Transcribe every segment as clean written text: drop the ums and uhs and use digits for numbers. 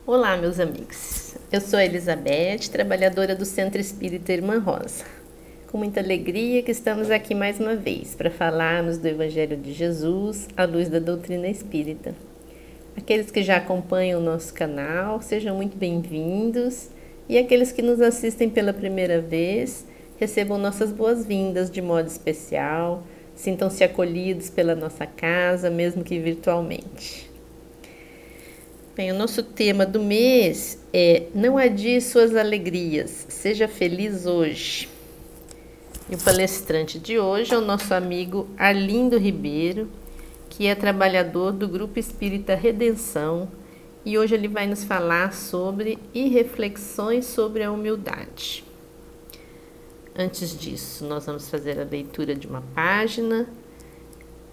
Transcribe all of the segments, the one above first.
Olá, meus amigos. Eu sou a Elizabeth, trabalhadora do Centro Espírita Irmã Rosa. Com muita alegria que estamos aqui mais uma vez para falarmos do Evangelho de Jesus à luz da doutrina espírita. Aqueles que já acompanham o nosso canal, sejam muito bem-vindos, e aqueles que nos assistem pela primeira vez, recebam nossas boas-vindas de modo especial, sintam-se acolhidos pela nossa casa, mesmo que virtualmente. Bem, o nosso tema do mês é Não adie suas alegrias, seja feliz hoje. E o palestrante de hoje é o nosso amigo Arlindo Ribeiro, que é trabalhador do Grupo Espírita Redenção, e hoje ele vai nos falar sobre reflexões sobre a humildade. Antes disso, nós vamos fazer a leitura de uma página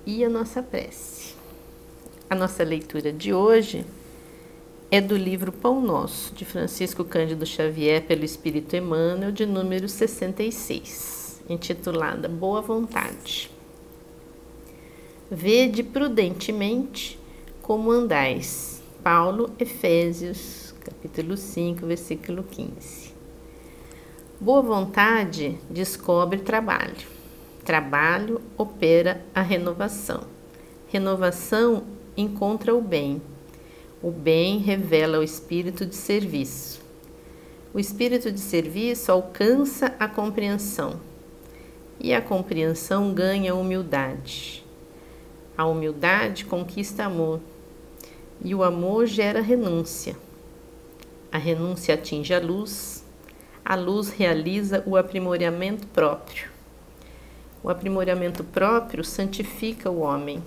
e a nossa prece. A nossa leitura de hoje é do livro Pão Nosso, de Francisco Cândido Xavier, pelo Espírito Emmanuel, de número 66, intitulada Boa Vontade. Vede prudentemente como andais. Paulo, Efésios, capítulo 5, versículo 15. Boa vontade descobre trabalho. Trabalho opera a renovação. Renovação encontra o bem. O bem revela o espírito de serviço. O espírito de serviço alcança a compreensão. E a compreensão ganha humildade. A humildade conquista amor. E o amor gera renúncia. A renúncia atinge a luz realiza o aprimoramento próprio. O aprimoramento próprio santifica o homem.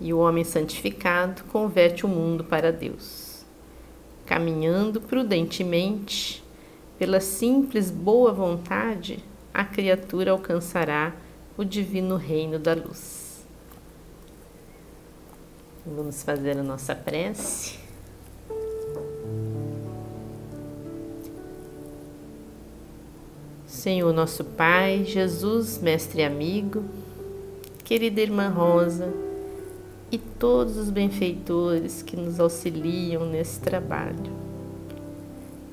E o homem santificado converte o mundo para Deus. Caminhando prudentemente, pela simples boa vontade, a criatura alcançará o divino reino da luz. Vamos fazer a nossa prece. Senhor nosso Pai, Jesus, Mestre e amigo, querida Irmã Rosa, e todos os benfeitores que nos auxiliam nesse trabalho.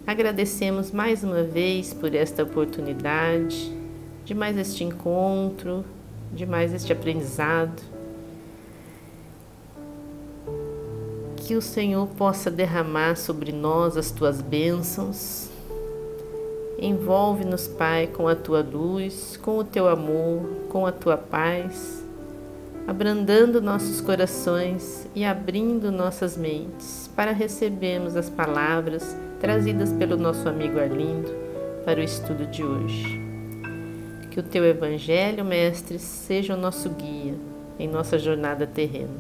Agradecemos mais uma vez por esta oportunidade, de mais este encontro, de mais este aprendizado. Que o Senhor possa derramar sobre nós as tuas bênçãos. Envolve-nos, Pai, com a tua luz, com o teu amor, com a tua paz, abrandando nossos corações e abrindo nossas mentes para recebermos as palavras trazidas pelo nosso amigo Arlindo para o estudo de hoje. Que o teu Evangelho, Mestre, seja o nosso guia em nossa jornada terrena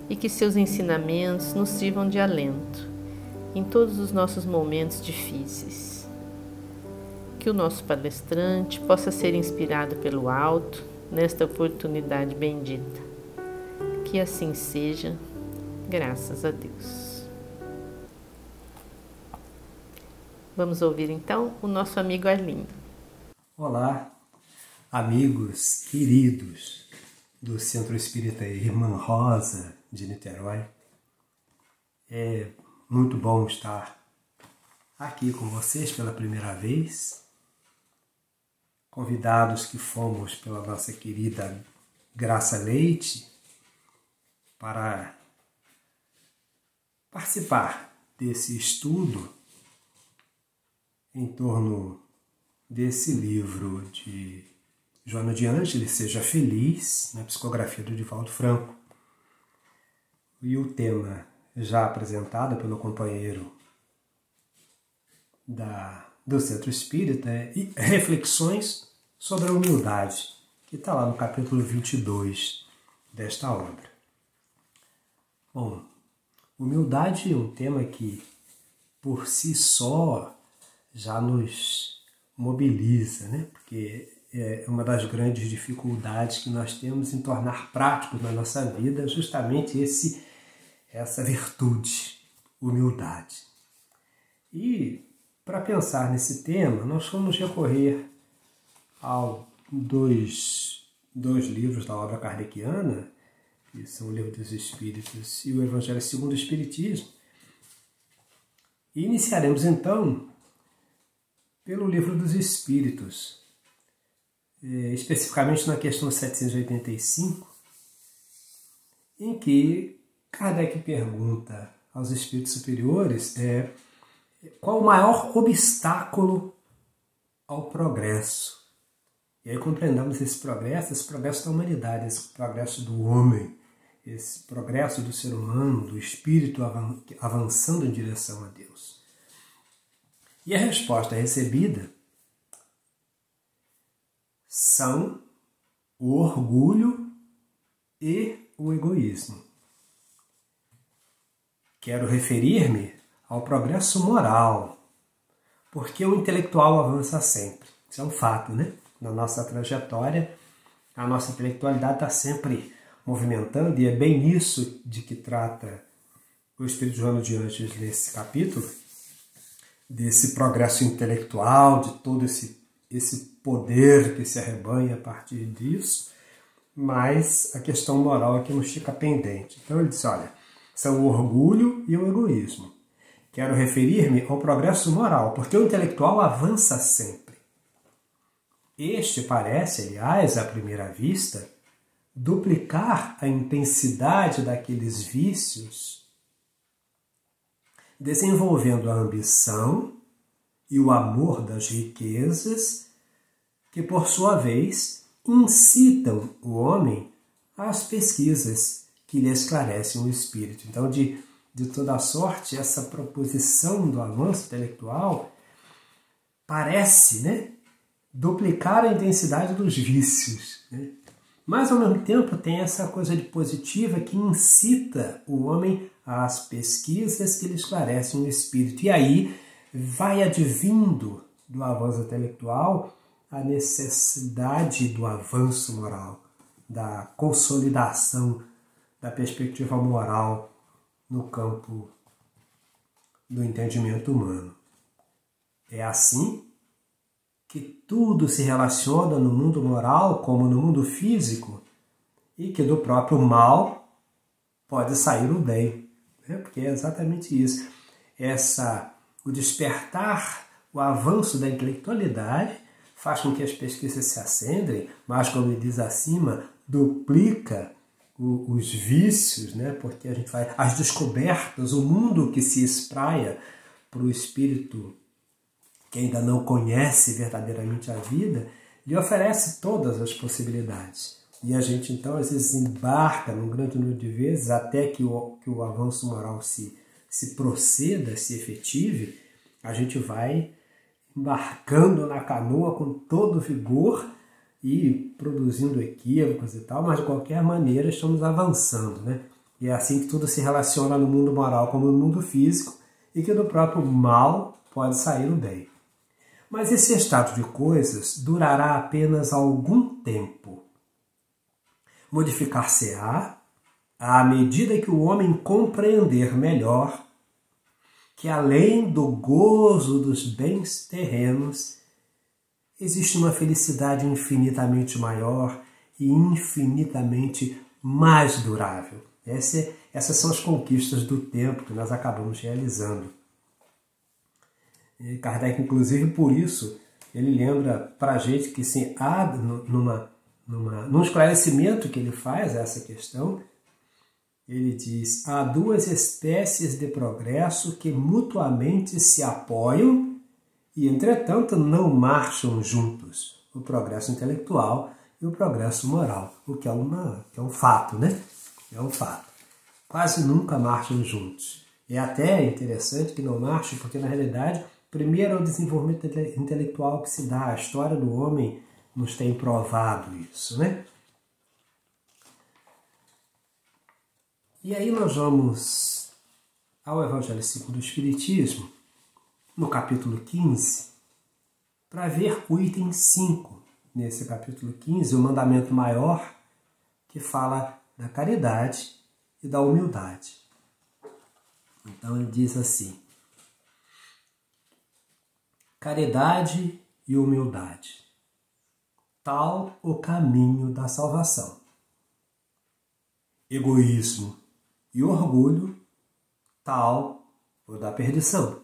e que seus ensinamentos nos sirvam de alento em todos os nossos momentos difíceis. Que o nosso palestrante possa ser inspirado pelo alto nesta oportunidade bendita. Que assim seja, graças a Deus. Vamos ouvir então o nosso amigo Arlindo. Olá, amigos queridos do Centro Espírita Irmã Rosa de Niterói. É muito bom estar aqui com vocês pela primeira vez. Convidados que fomos pela nossa querida Graça Leite para participar desse estudo em torno desse livro de Joana de Ângeles, Seja Feliz, na psicografia do Divaldo Franco. E o tema já apresentado pelo companheiro do Centro Espírita é Reflexões sobre a Humildade, que está lá no capítulo 22 desta obra. Bom, humildade é um tema que, por si só, já nos mobiliza, né? Porque é uma das grandes dificuldades que nós temos em tornar prático na nossa vida justamente essa virtude, humildade. E para pensar nesse tema, nós vamos recorrer a dois livros da obra kardeciana, que são o Livro dos Espíritos e o Evangelho segundo o Espiritismo, E iniciaremos então pelo Livro dos Espíritos, especificamente na questão 785, em que Kardec pergunta aos espíritos superiores qual o maior obstáculo ao progresso. E aí compreendamos esse progresso da humanidade, esse progresso do homem, esse progresso do ser humano, do espírito avançando em direção a Deus. E a resposta recebida são o orgulho e o egoísmo. Quero referir-me ao progresso moral, porque o intelectual avança sempre. Isso é um fato, né? Na nossa trajetória, a nossa intelectualidade está sempre movimentando, e é bem isso de que trata o Espírito Joana de Ângeles nesse capítulo, desse progresso intelectual, de todo esse poder que se arrebanha a partir disso, mas a questão moral aqui nos fica pendente. Então ele diz, olha, são o orgulho e o egoísmo. Quero referir-me ao progresso moral, porque o intelectual avança sempre. Este parece, aliás, à primeira vista, duplicar a intensidade daqueles vícios, desenvolvendo a ambição e o amor das riquezas, que, por sua vez, incitam o homem às pesquisas que lhe esclarecem o espírito. Então, de toda sorte, essa proposição do avanço intelectual parece, né, duplicar a intensidade dos vícios, né? Mas, ao mesmo tempo, tem essa coisa de positiva que incita o homem às pesquisas que lhe esclarecem o espírito. E aí vai advindo do avanço intelectual a necessidade do avanço moral, da consolidação da perspectiva moral no campo do entendimento humano. É assim que tudo se relaciona no mundo moral como no mundo físico, e que do próprio mal pode sair o bem, né? Porque é exatamente isso. O despertar, o avanço da intelectualidade faz com que as pesquisas se acendem, mas, como ele diz acima, duplica os vícios, né? Porque a gente vai as descobertas, o mundo que se espraia para o espírito que ainda não conhece verdadeiramente a vida, lhe oferece todas as possibilidades. E a gente, então, às vezes embarca num grande número de vezes até que o avanço moral se proceda, se efetive, a gente vai embarcando na canoa com todo vigor e produzindo equívocos e tal, mas de qualquer maneira estamos avançando, né? E é assim que tudo se relaciona no mundo moral como no mundo físico, e que do próprio mal pode sair o bem. Mas esse estado de coisas durará apenas algum tempo. Modificar-se-á à medida que o homem compreender melhor que, além do gozo dos bens terrenos, existe uma felicidade infinitamente maior e infinitamente mais durável. Essas são as conquistas do tempo que nós acabamos realizando. E Kardec, inclusive, por isso, ele lembra para a gente que, sim, há num esclarecimento que ele faz a essa questão, ele diz: há duas espécies de progresso que mutuamente se apoiam e, entretanto, não marcham juntos: o progresso intelectual e o progresso moral, o que é um fato, né? É um fato. Quase nunca marcham juntos. É até interessante que não marchem, porque, na realidade, primeiro é o desenvolvimento intelectual que se dá. A história do homem nos tem provado isso, né? E aí nós vamos ao Evangelho segundo o Espiritismo, no capítulo 15, para ver o item 5, nesse capítulo 15, o mandamento maior, que fala da caridade e da humildade. Então ele diz assim: caridade e humildade, tal o caminho da salvação. Egoísmo e orgulho, tal o da perdição.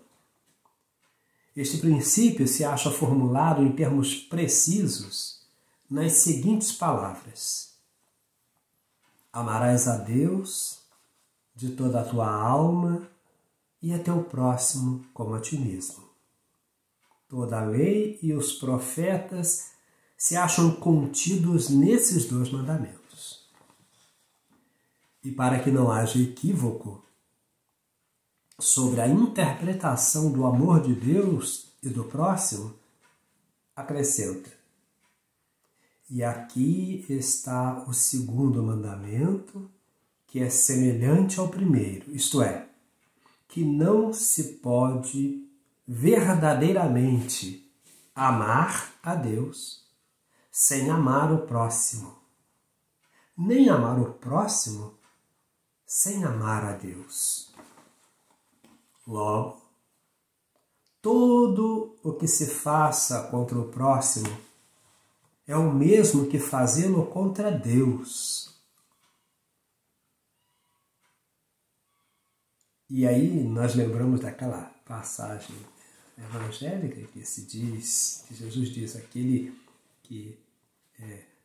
Este princípio se acha formulado em termos precisos nas seguintes palavras: amarás a Deus de toda a tua alma e a teu próximo como a ti mesmo. Toda a lei e os profetas se acham contidos nesses dois mandamentos. E para que não haja equívoco sobre a interpretação do amor de Deus e do próximo, acrescenta: e aqui está o segundo mandamento, que é semelhante ao primeiro, isto é, que não se pode verdadeiramente amar a Deus sem amar o próximo, nem amar o próximo sem amar a Deus. Logo, todo o que se faça contra o próximo é o mesmo que fazê-lo contra Deus. E aí nós lembramos daquela passagem evangélica que Jesus diz, aquele que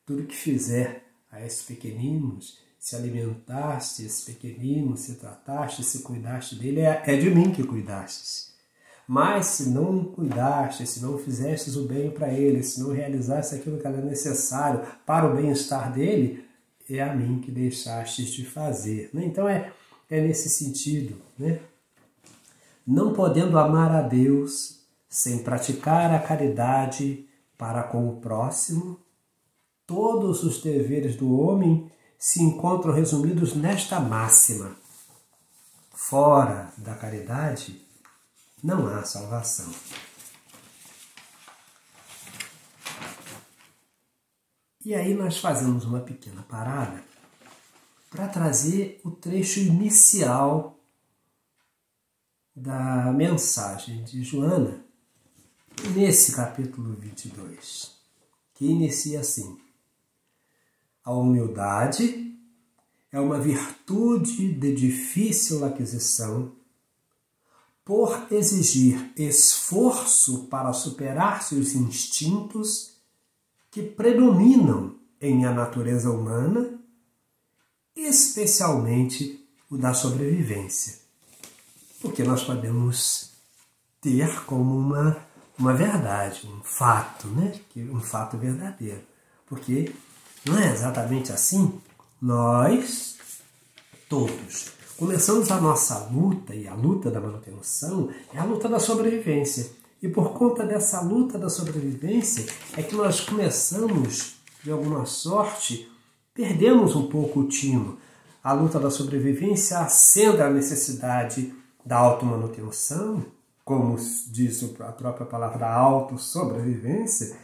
tudo que fizer a esses pequeninos, se alimentaste esse pequenino, se trataste, se cuidaste dele, é de mim que cuidastes. Mas se não cuidaste, se não fizestes o bem para ele, se não realizaste aquilo que era necessário para o bem-estar dele, é a mim que deixastes de fazer. Então é nesse sentido, né? Não podendo amar a Deus sem praticar a caridade para com o próximo, todos os deveres do homem se encontram resumidos nesta máxima: fora da caridade não há salvação. E aí nós fazemos uma pequena parada para trazer o trecho inicial da mensagem de Joana, nesse capítulo 22, que inicia assim: a humildade é uma virtude de difícil aquisição, por exigir esforço para superar seus instintos que predominam em a natureza humana, especialmente o da sobrevivência. Porque nós podemos ter como uma verdade, um fato, né? Um fato verdadeiro. Porque não é exatamente assim. Nós, todos, começamos a nossa luta, e a luta da manutenção é a luta da sobrevivência. E por conta dessa luta da sobrevivência é que nós começamos, de alguma sorte, perdemos um pouco o tino. A luta da sobrevivência acende a necessidade da automanutenção, como diz a própria palavra, da autossobrevivência,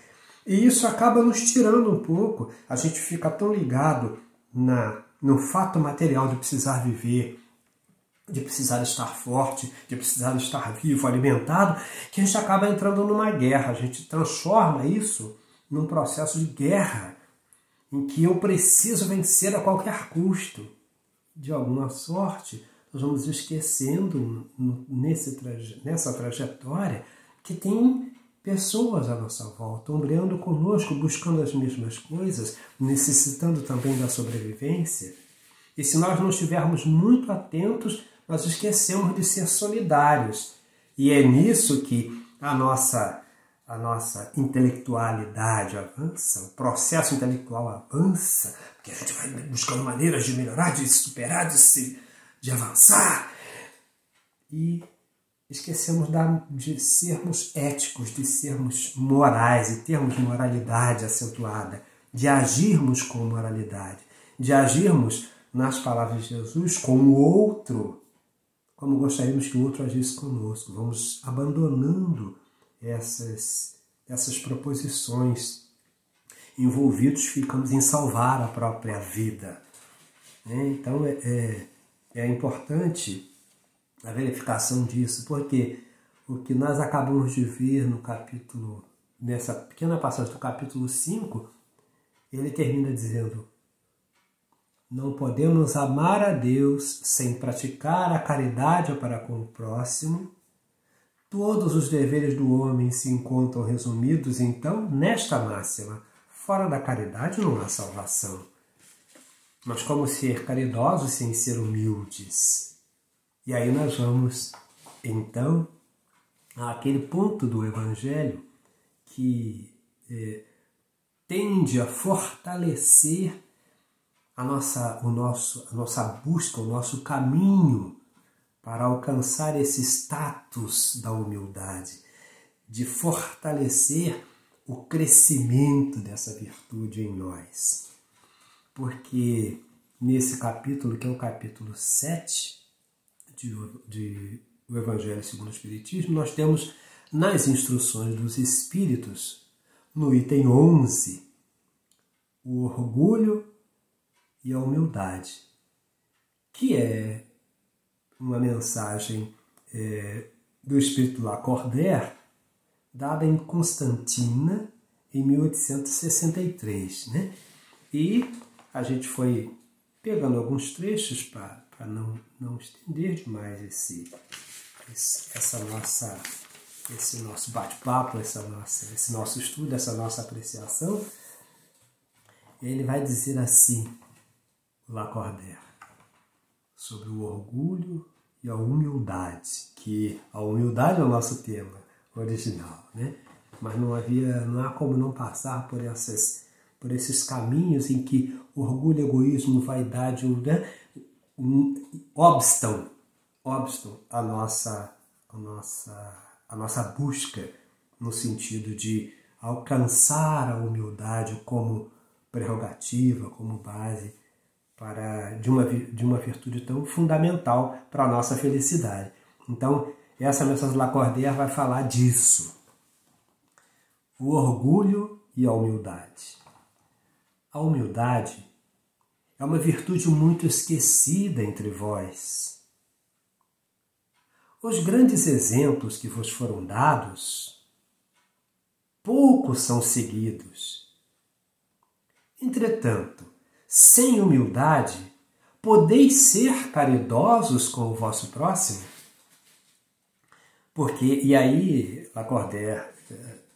e isso acaba nos tirando um pouco. A gente fica tão ligado no fato material de precisar viver, de precisar estar forte, de precisar estar vivo, alimentado, que a gente acaba entrando numa guerra. A gente transforma isso num processo de guerra, em que eu preciso vencer a qualquer custo. De alguma sorte, nós vamos esquecendo nessa trajetória que tem pessoas à nossa volta, ombreando conosco, buscando as mesmas coisas, necessitando também da sobrevivência. E se nós não estivermos muito atentos, nós esquecemos de ser solidários. E é nisso que a nossa intelectualidade avança, o processo intelectual avança, porque a gente vai buscando maneiras de melhorar, de superar, de avançar. E esquecemos de sermos éticos, de sermos morais, de termos moralidade acentuada, de agirmos com moralidade, de agirmos, nas palavras de Jesus, com o outro, como gostaríamos que o outro agisse conosco. Vamos abandonando essas proposições. Envolvidos ficamos em salvar a própria vida. Então é importante a verificação disso, porque o que nós acabamos de ver nessa pequena passagem do capítulo 5, ele termina dizendo: não podemos amar a Deus sem praticar a caridade para com o próximo, Todos os deveres do homem se encontram resumidos, então, nesta máxima: fora da caridade não há salvação. Mas como ser caridosos sem ser humildes? E aí nós vamos, então, àquele ponto do Evangelho que tende a fortalecer a nossa busca, o nosso caminho para alcançar esse status da humildade, de fortalecer o crescimento dessa virtude em nós. Porque nesse capítulo, que é o capítulo 7 do Evangelho segundo o Espiritismo, nós temos nas instruções dos Espíritos, no item 11, o orgulho e a humildade, que é uma mensagem do Espírito Lacordaire, dada em Constantina, em 1863. Né? E a gente foi pegando alguns trechos para não estender demais esse nosso bate-papo, esse nosso estudo, essa nossa apreciação. Ele vai dizer assim, Lacordaire, sobre o orgulho e a humildade, que a humildade é o nosso tema original, né? Mas não há como não passar por esses caminhos em que orgulho, egoísmo, vaidade, obstam a nossa busca no sentido de alcançar a humildade como prerrogativa, como base de uma virtude tão fundamental para a nossa felicidade. Então, essa mensagem de Lacordaire vai falar disso. O orgulho e a humildade. A humildade é uma virtude muito esquecida entre vós. Os grandes exemplos que vos foram dados, poucos são seguidos. Entretanto, sem humildade, podeis ser caridosos com o vosso próximo? E aí, Lacordaire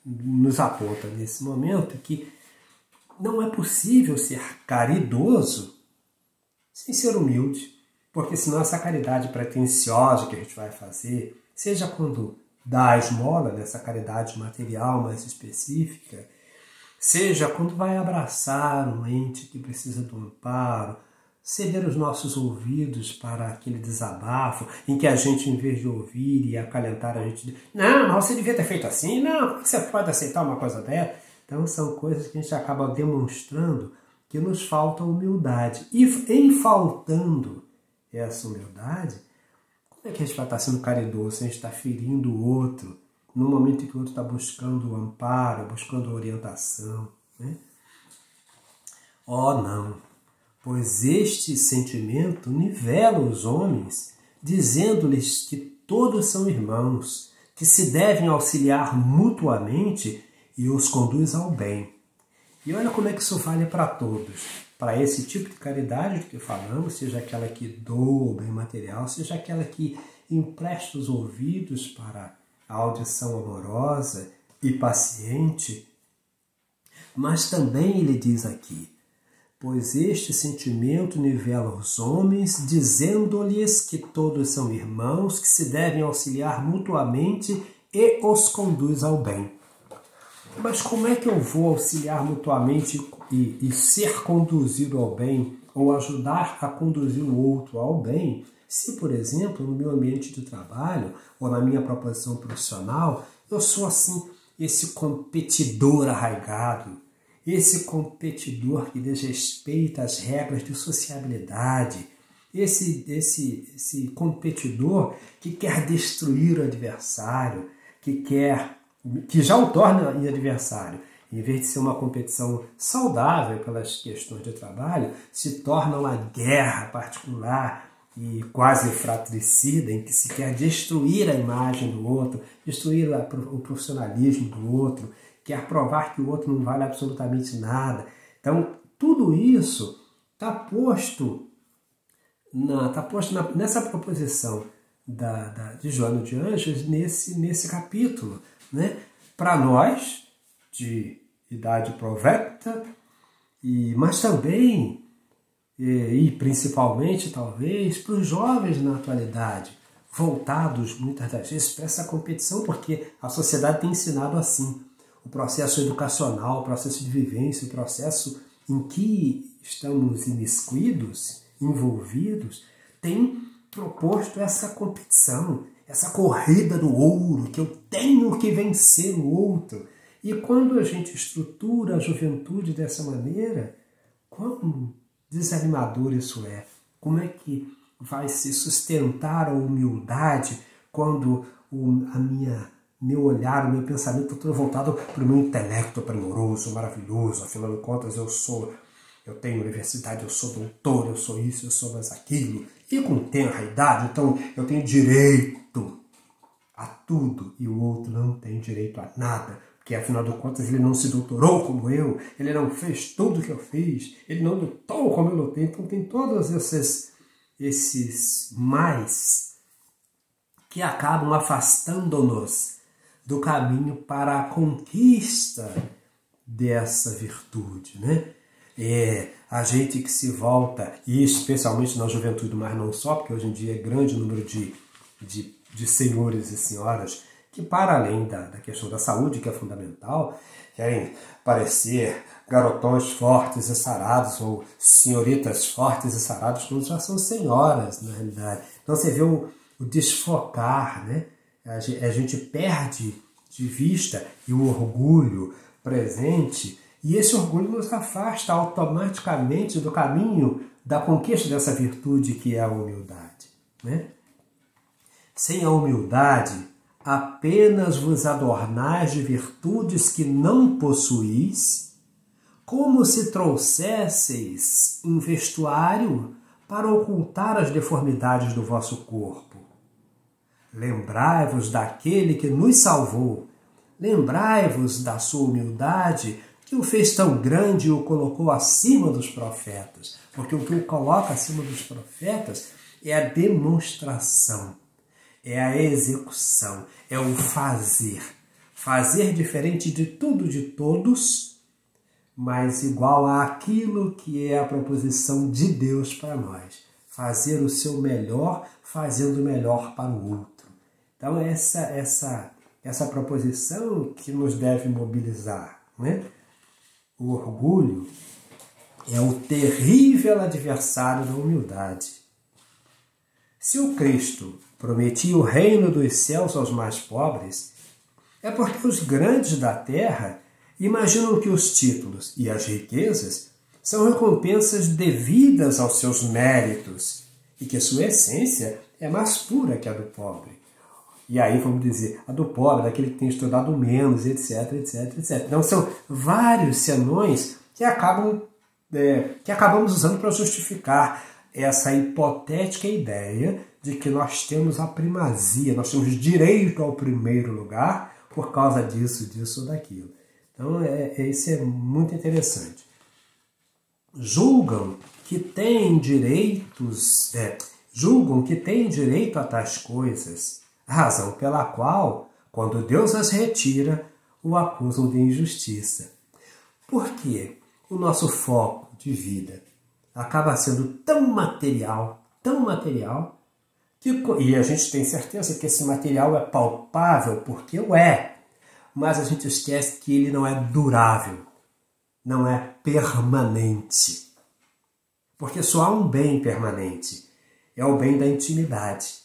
nos aponta nesse momento que não é possível ser caridoso sem ser humilde, porque senão essa caridade pretensiosa que a gente vai fazer, seja quando dá a esmola, nessa caridade material mais específica, seja quando vai abraçar um ente que precisa de um amparo, ceder os nossos ouvidos para aquele desabafo, em que a gente, em vez de ouvir e acalentar, a gente diz: não, mas você devia ter feito assim, não, você pode aceitar uma coisa dessa? Então são coisas que a gente acaba demonstrando que nos falta humildade. E em faltando essa humildade, como é que a gente vai estar sendo caridoso se a gente está ferindo o outro, no momento em que o outro está buscando o amparo, buscando a orientação? Né? Oh, não! Pois este sentimento nivela os homens, dizendo-lhes que todos são irmãos, que se devem auxiliar mutuamente e os conduz ao bem. E olha como é que isso vale para todos. Para esse tipo de caridade do que falamos, seja aquela que doa o bem material, seja aquela que empresta os ouvidos para a audição amorosa e paciente. Mas também ele diz aqui: pois este sentimento nivela os homens, dizendo-lhes que todos são irmãos, que se devem auxiliar mutuamente e os conduz ao bem. Mas como é que eu vou auxiliar mutuamente e ser conduzido ao bem, ou ajudar a conduzir o outro ao bem, se, por exemplo, no meu ambiente de trabalho ou na minha proposição profissional, eu sou assim, esse competidor arraigado, esse competidor que desrespeita as regras de sociabilidade, esse competidor que quer destruir o adversário, que já o torna em adversário. Em vez de ser uma competição saudável pelas questões de trabalho, se torna uma guerra particular e quase fratricida, em que se quer destruir a imagem do outro, destruir o profissionalismo do outro, quer provar que o outro não vale absolutamente nada. Então, tudo isso está posto nessa proposição de Joana de Ângeles nesse capítulo, né? Para nós, de idade provecta, mas também, e principalmente, talvez, para os jovens na atualidade, voltados muitas das vezes para essa competição, porque a sociedade tem ensinado assim. O processo educacional, o processo de vivência, o processo em que estamos imiscuídos, envolvidos, tem proposto essa competição, essa corrida do ouro, que eu tenho que vencer o outro. E quando a gente estrutura a juventude dessa maneira, quão desanimador isso é. Como é que vai se sustentar a humildade quando meu olhar, o meu pensamento está todo voltado para o meu intelecto primoroso, maravilhoso? Afinal de contas, eu tenho universidade, eu sou doutor, eu sou isso, eu sou mais aquilo. E com tenra idade, então eu tenho direito a tudo e o outro não tem direito a nada. Porque afinal de contas ele não se doutorou como eu, ele não fez tudo o que eu fiz, ele não lutou como eu lutei. Então tem todos esses mais que acabam afastando-nos do caminho para a conquista dessa virtude, né? A gente que se volta, e especialmente na juventude, mas não só, porque hoje em dia é grande o número de senhores e senhoras que, para além da questão da saúde, que é fundamental, querem parecer garotões fortes e sarados, ou senhoritas fortes e saradas, quando já são senhoras, na realidade. Então você vê o desfocar, né? A gente perde de vista e o orgulho presente, e esse orgulho nos afasta automaticamente do caminho da conquista dessa virtude que é a humildade, né? Sem a humildade, apenas vos adornais de virtudes que não possuís, como se trouxesseis um vestuário para ocultar as deformidades do vosso corpo. Lembrai-vos daquele que nos salvou, lembrai-vos da sua humildade, que o fez tão grande e o colocou acima dos profetas. Porque o que o coloca acima dos profetas é a demonstração, é a execução, é o fazer. Fazer diferente de tudo, de todos, mas igual àquilo que é a proposição de Deus para nós. Fazer o seu melhor, fazendo o melhor para o outro. Então essa proposição que nos deve mobilizar, né? O orgulho é o terrível adversário da humildade. Se o Cristo prometia o reino dos céus aos mais pobres, é porque os grandes da terra imaginam que os títulos e as riquezas são recompensas devidas aos seus méritos e que sua essência é mais pura que a do pobre. E aí, vamos dizer, a do pobre, daquele que tem estudado menos, etc, etc, etc. Então, são vários senões que acabamos usando para justificar essa hipotética ideia de que nós temos a primazia, nós temos direito ao primeiro lugar por causa disso ou daquilo. Então, isso é muito interessante. Julgam que têm direito a tais coisas, razão pela qual, quando Deus as retira, o acusam de injustiça. Por quê? O nosso foco de vida acaba sendo tão material, e a gente tem certeza que esse material é palpável, porque o é, mas a gente esquece que ele não é durável, não é permanente. Porque só há um bem permanente, é o bem da intimidade.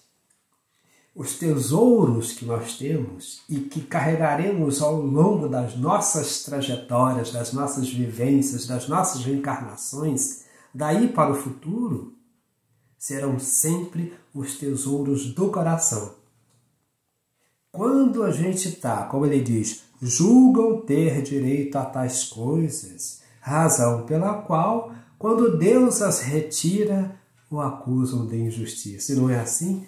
Os tesouros que nós temos e que carregaremos ao longo das nossas trajetórias, das nossas vivências, das nossas reencarnações, daí para o futuro, serão sempre os tesouros do coração. Quando a gente está, como ele diz, julgam ter direito a tais coisas, razão pela qual, quando Deus as retira, o acusam de injustiça. E não é assim?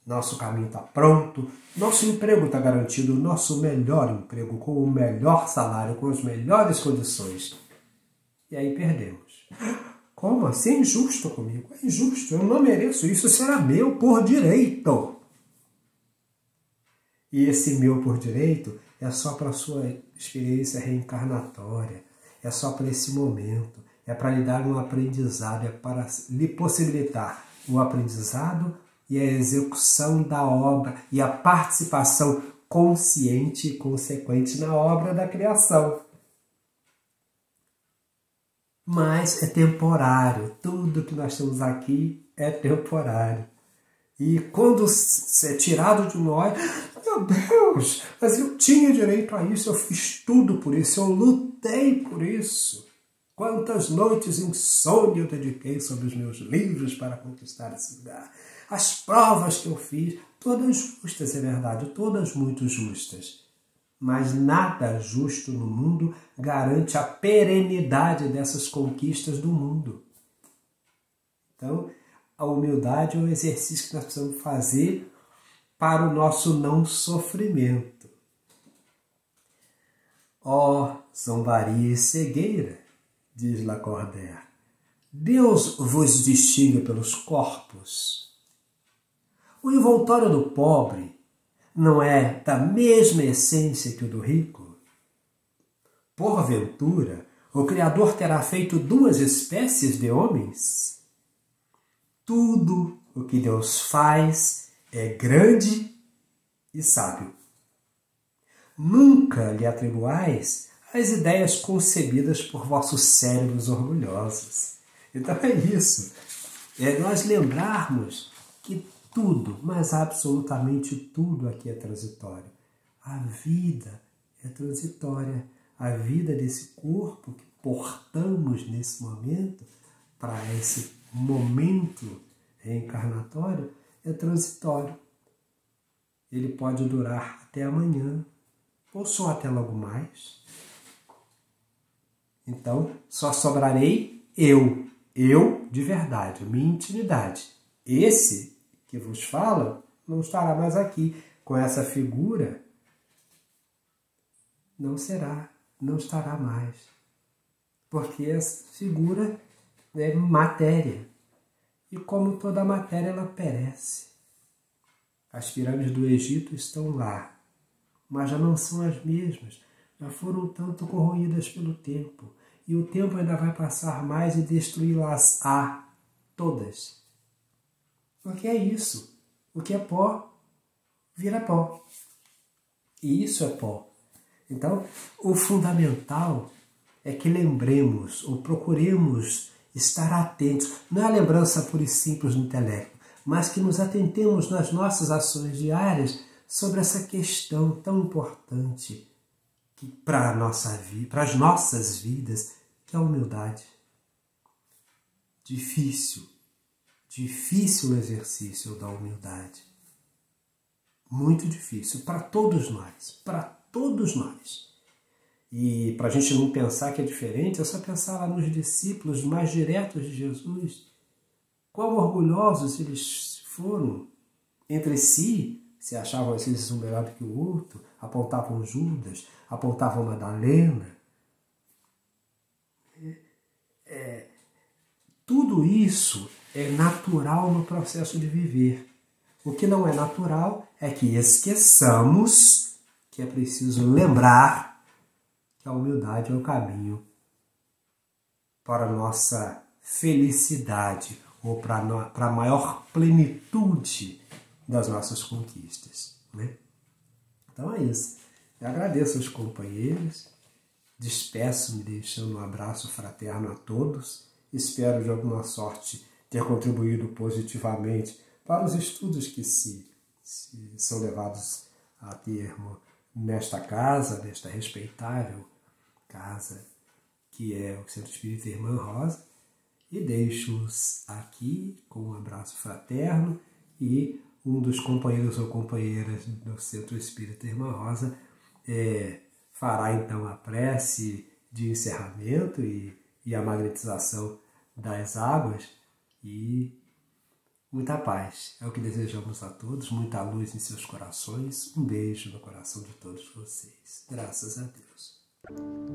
Nosso caminho está pronto, nosso emprego está garantido, nosso melhor emprego, com o melhor salário, com as melhores condições. E aí perdemos. Como assim? É injusto comigo? É injusto, eu não mereço isso, será meu por direito. E esse meu por direito é só para a sua experiência reencarnatória, é só para esse momento, é para lhe dar um aprendizado, é para lhe possibilitar o aprendizado e a execução da obra e a participação consciente e consequente na obra da criação. Mas é temporário, tudo que nós temos aqui é temporário. E quando é tirado de nós, meu Deus, mas eu tinha direito a isso, eu fiz tudo por isso, eu lutei por isso. Quantas noites de insônia eu dediquei sobre os meus livros para conquistar esse lugar. As provas que eu fiz, todas justas, é verdade, todas muito justas. Mas nada justo no mundo garante a perenidade dessas conquistas do mundo. Então, a humildade é um exercício que nós precisamos fazer para o nosso não sofrimento. Ó, zombaria e cegueira, diz Lacordaire, Deus vos distingue pelos corpos. O envoltório do pobre não é da mesma essência que o do rico? Porventura, o Criador terá feito duas espécies de homens? Tudo o que Deus faz é grande e sábio. Nunca lhe atribuais as ideias concebidas por vossos cérebros orgulhosos. Então é isso. É nós lembrarmos que tudo, mas absolutamente tudo aqui é transitório. A vida é transitória. A vida desse corpo que portamos nesse momento, para esse momento reencarnatório, é transitório. Ele pode durar até amanhã, ou só até logo mais. Então, só sobrarei eu de verdade, minha intimidade. Esse que vos fala não estará mais aqui. Com essa figura, não estará mais. Porque essa figura é matéria. E como toda matéria, ela perece. As pirâmides do Egito estão lá, mas já não são as mesmas. Já foram tanto corroídas pelo tempo. E o tempo ainda vai passar mais e destruí-las-á todas. Porque é isso. O que é pó, vira pó. E isso é pó. Então, o fundamental é que lembremos ou procuremos estar atentos. Não é a lembrança pura e simples no intelecto, mas que nos atentemos nas nossas ações diárias sobre essa questão tão importante para as nossas vidas, que é a humildade. Difícil o exercício da humildade. Muito difícil para todos nós. E para a gente não pensar que é diferente, é só pensar lá nos discípulos mais diretos de Jesus. Quão orgulhosos eles foram entre si, se achavam às um melhor do que o outro, apontavam Judas, apontavam Madalena. Tudo isso é natural no processo de viver. O que não é natural é que esqueçamos que é preciso lembrar que a humildade é o caminho para a nossa felicidade ou para a maior plenitude das nossas conquistas, né? Então é isso. Eu agradeço aos companheiros, despeço-me deixando um abraço fraterno a todos. Espero de alguma sorte ter contribuído positivamente para os estudos que são levados a termo nesta casa, nesta respeitável casa que é o Centro Espírita Irmã Rosa, e deixo-os aqui com um abraço fraterno, e um dos companheiros ou companheiras do Centro Espírita Irmã Rosa fará então a prece de encerramento e a magnetização das águas, e muita paz. É o que desejamos a todos, muita luz em seus corações. Um beijo no coração de todos vocês. Graças a Deus.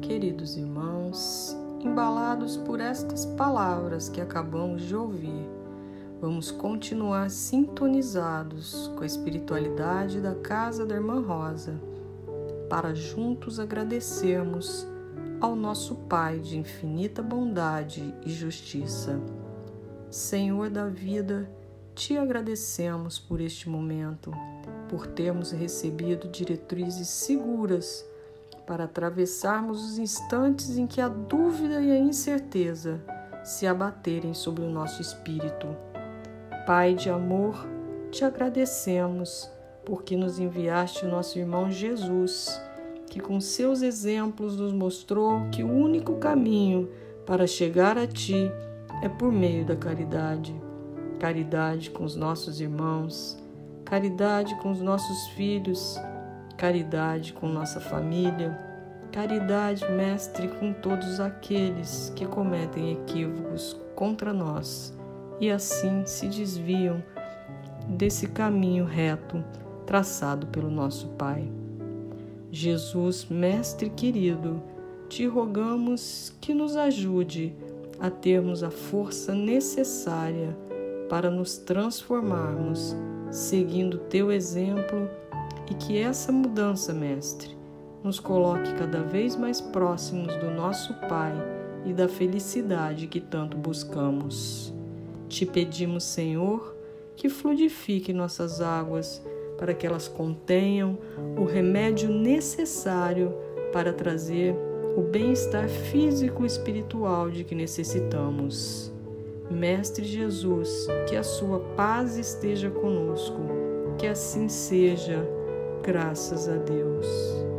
Queridos irmãos, embalados por estas palavras que acabamos de ouvir, Vamos continuar sintonizados com a espiritualidade da Casa da Irmã Rosa, para juntos agradecermos ao nosso Pai de infinita bondade e justiça. Senhor da vida, te agradecemos por este momento, por termos recebido diretrizes seguras para atravessarmos os instantes em que a dúvida e a incerteza se abaterem sobre o nosso espírito. Pai de amor, te agradecemos porque nos enviaste o nosso irmão Jesus, que com seus exemplos nos mostrou que o único caminho para chegar a ti é por meio da caridade. Caridade com os nossos irmãos, caridade com os nossos filhos, caridade com nossa família, caridade, Mestre, com todos aqueles que cometem equívocos contra nós e assim se desviam desse caminho reto traçado pelo nosso Pai. Jesus, Mestre querido, te rogamos que nos ajude a termos a força necessária para nos transformarmos, seguindo teu exemplo, e que essa mudança, Mestre, nos coloque cada vez mais próximos do nosso Pai e da felicidade que tanto buscamos. Te pedimos, Senhor, que fluidifique nossas águas para que elas contenham o remédio necessário para trazer o bem-estar físico e espiritual de que necessitamos. Mestre Jesus, que a sua paz esteja conosco, que assim seja, graças a Deus.